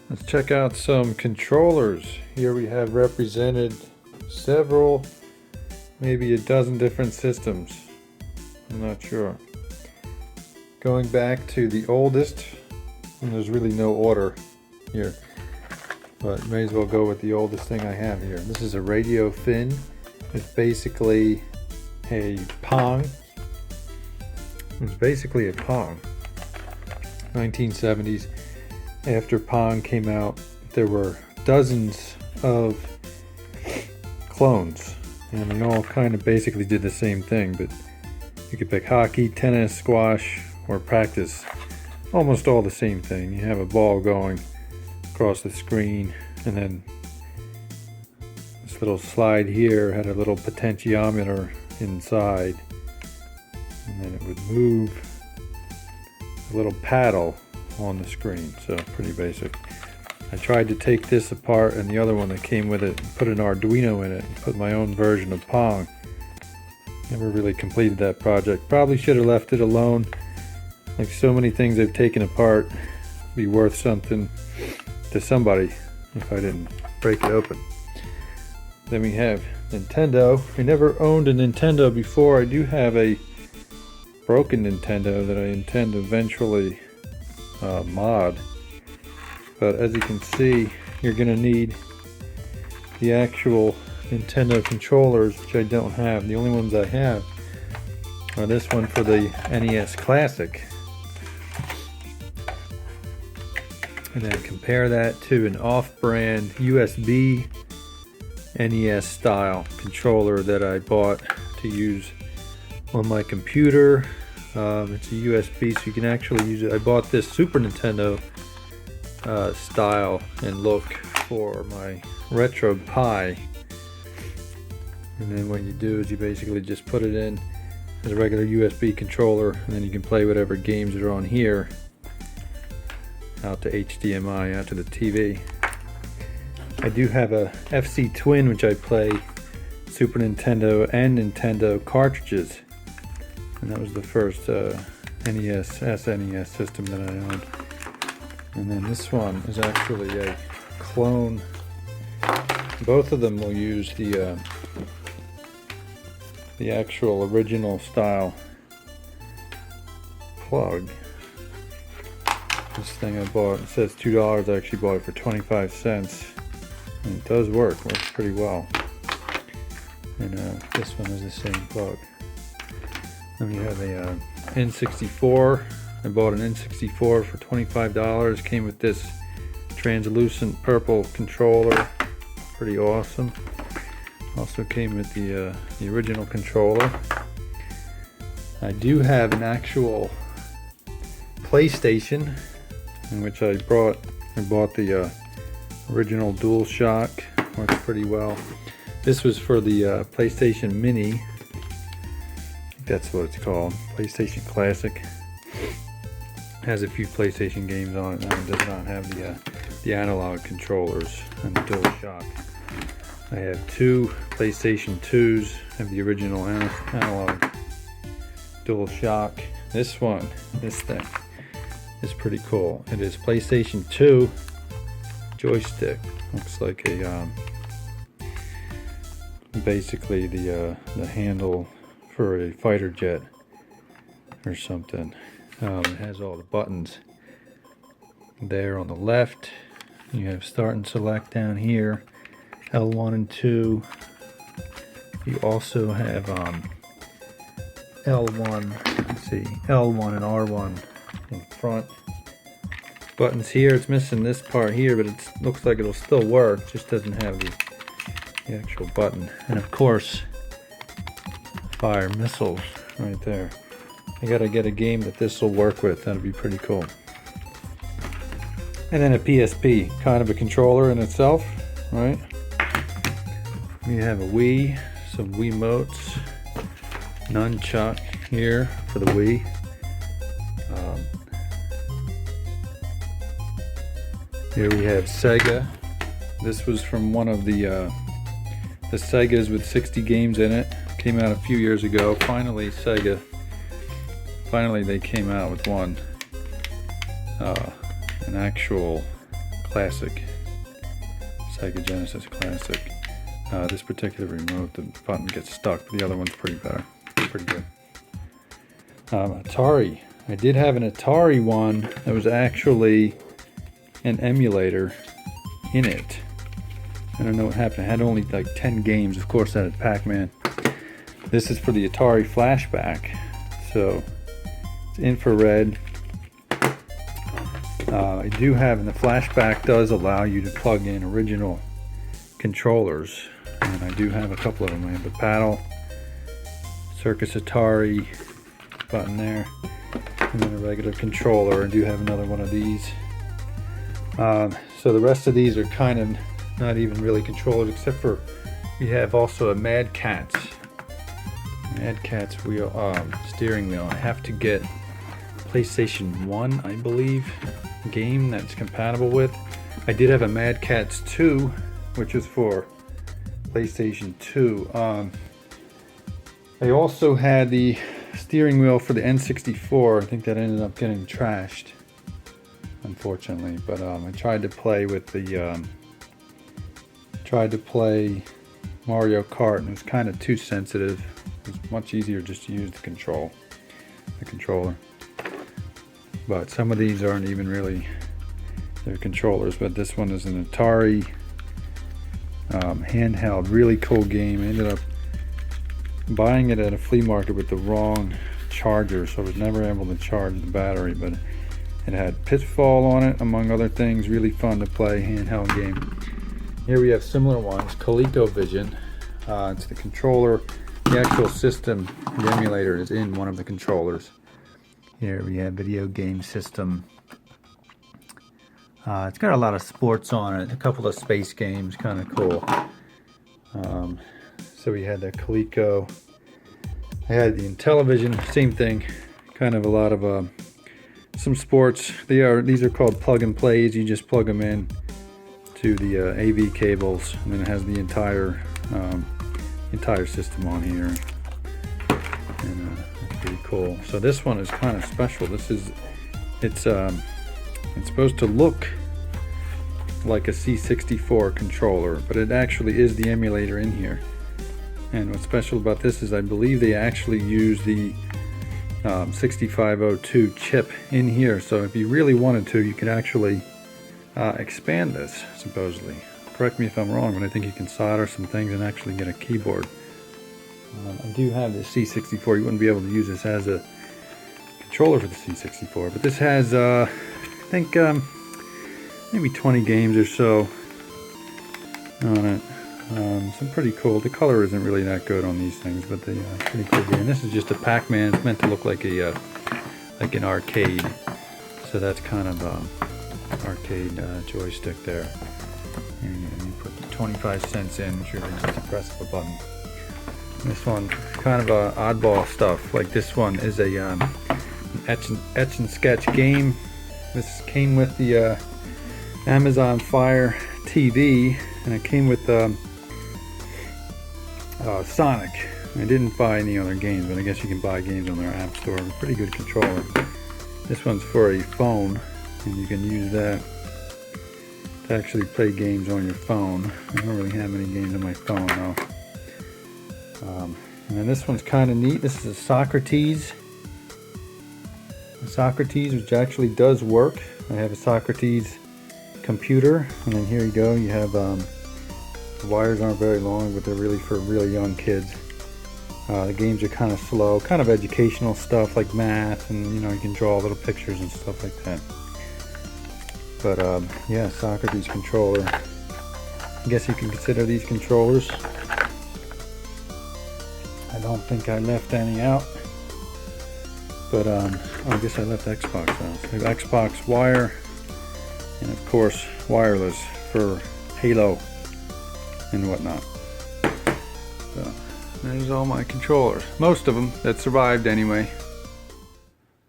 Let's check out some controllers. Here we have represented several, maybe a dozen different systems. I'm not sure. Going back to the oldest, and there's really no order here, but may as well go with the oldest thing I have here. This is a Radio Fin. It's basically a Pong. It's basically a Pong. 1970s. After Pong came out, there were dozens of clones, and they all kind of basically did the same thing, but you could pick hockey, tennis, squash, or practice. Almost all the same thing. You have a ball going across the screen, and then this little slide here had a little potentiometer inside, and then it would move a little paddle on the screen. So pretty basic. I tried to take this apart and the other one that came with it and put an Arduino in it and put my own version of Pong. Never really completed that project. Probably should have left it alone. Like so many things I've taken apart, be worth something to somebody if I didn't break it open. Then we have Nintendo. I never owned a Nintendo before. I do have a broken Nintendo that I intend to eventually mod, but as you can see, you're going to need the actual Nintendo controllers, which I don't have. The only ones I have are this one for the NES Classic, and then compare that to an off-brand USB NES style controller that I bought to use on my computer. It's a USB, so you can actually use it. I bought this Super Nintendo style and look for my Retro Pi, and then what you do is you basically just put it in as a regular USB controller, and then you can play whatever games that are on here out to HDMI, out to the TV. I do have a FC Twin, which I play Super Nintendo and Nintendo cartridges, and that was the first NES, SNES system that I owned. And then this one is actually a clone. Both of them will use the actual original style plug. This thing I bought, it says $2. I actually bought it for 25 cents. And it does works pretty well. And this one is the same plug. Then we have a N64. I bought an N64 for $25. Came with this translucent purple controller. Pretty awesome. Also came with the original controller. I do have an actual PlayStation, in which I bought the original DualShock. Works pretty well. This was for the PlayStation Mini. I think that's what it's called. PlayStation Classic. Has a few PlayStation games on it, and it does not have the analog controllers and the DualShock. I have two PlayStation 2s. I have the original analog DualShock. This thing is pretty cool. It is PlayStation 2 joystick. Looks like a basically the handle for a fighter jet or something. It has all the buttons there on the left. You have start and select down here, L1 and 2. You also have L1, let's see, L1 and R1 in front. Buttons here, it's missing this part here, but it looks like it'll still work, just doesn't have the actual button. And of course, fire missiles right there. I gotta get a game that this will work with. That'd be pretty cool. And then a PSP, kind of a controller in itself, right? We have a Wii, some Wiimotes, nunchuck here for the Wii. Here we have Sega. This was from one of the Segas with 60 games in it. Came out a few years ago. Finally, Sega. Finally, they came out with one, an actual Classic. Sega Genesis Classic. This particular remote, the button gets stuck, but the other one's pretty better. Pretty good. Atari. I did have an Atari one that was actually an emulator in it. I don't know what happened. It had only like 10 games. Of course, that had Pac-Man. This is for the Atari Flashback. So, it's infrared. I do have, and the Flashback does allow you to plug in original controllers. And I do have a couple of them. I have the paddle, Circus Atari button there, and then a regular controller. I do have another one of these. So the rest of these are kind of not even really controllers, except for we have also a Mad Catz wheel, steering wheel. I have to get PlayStation 1, I believe, game that's compatible with. I did have a Mad Catz 2, which is for PlayStation 2. I also had the steering wheel for the N64. I think that ended up getting trashed, unfortunately. But I tried to play with the Mario Kart, and it was kind of too sensitive. It was much easier just to use the controller. But some of these aren't even really their controllers. But this one is an Atari handheld, really cool game. I ended up buying it at a flea market with the wrong charger, so I was never able to charge the battery, but it had Pitfall on it, among other things. Really fun to play handheld game. Here we have similar ones, ColecoVision. It's the controller, the actual system, the emulator is in one of the controllers. Here we have video game system. It's got a lot of sports on it, a couple of space games, kind of cool. So we had the Coleco. I had the Intellivision, same thing. Kind of a lot of some sports. These are called plug and plays. You just plug them in to the AV cables, and then it has the entire system on here. And that's pretty cool. So this one is kind of special. It's supposed to look like a C64 controller, but it actually is the emulator in here. And what's special about this is I believe they actually use the 6502 chip in here. So if you really wanted to, you could actually expand this, supposedly. Correct me if I'm wrong, but I think you can solder some things and actually get a keyboard. I do have this C64. You wouldn't be able to use this as a controller for the C64, but this has, I think, maybe 20 games or so on it. Some pretty cool. The color isn't really that good on these things, but they pretty cool game. This is just a Pac-Man. It's meant to look like an arcade. So that's kind of arcade joystick there. And you put 25 cents in, which really just press of a button. This one, kind of oddball stuff. Like this one is a etch and sketch game. This came with the Amazon Fire TV, and it came with Sonic. I didn't buy any other games, but I guess you can buy games on their app store. Pretty good controller. This one's for a phone, and you can use that to actually play games on your phone. I don't really have any games on my phone though. And then this one's kind of neat. This is a Socrates. A Socrates, which actually does work. I have a Socrates computer, and then here you go. You have the wires aren't very long, but they're really for really young kids. The games are kind of slow, kind of educational stuff like math, and you can draw little pictures and stuff like that. But yeah, Socrates controller. I guess you can consider these controllers. I don't think I left any out, but I guess I left Xbox out. So I have Xbox wire, and of course wireless for Halo and whatnot. So there's all my controllers, most of them that survived anyway.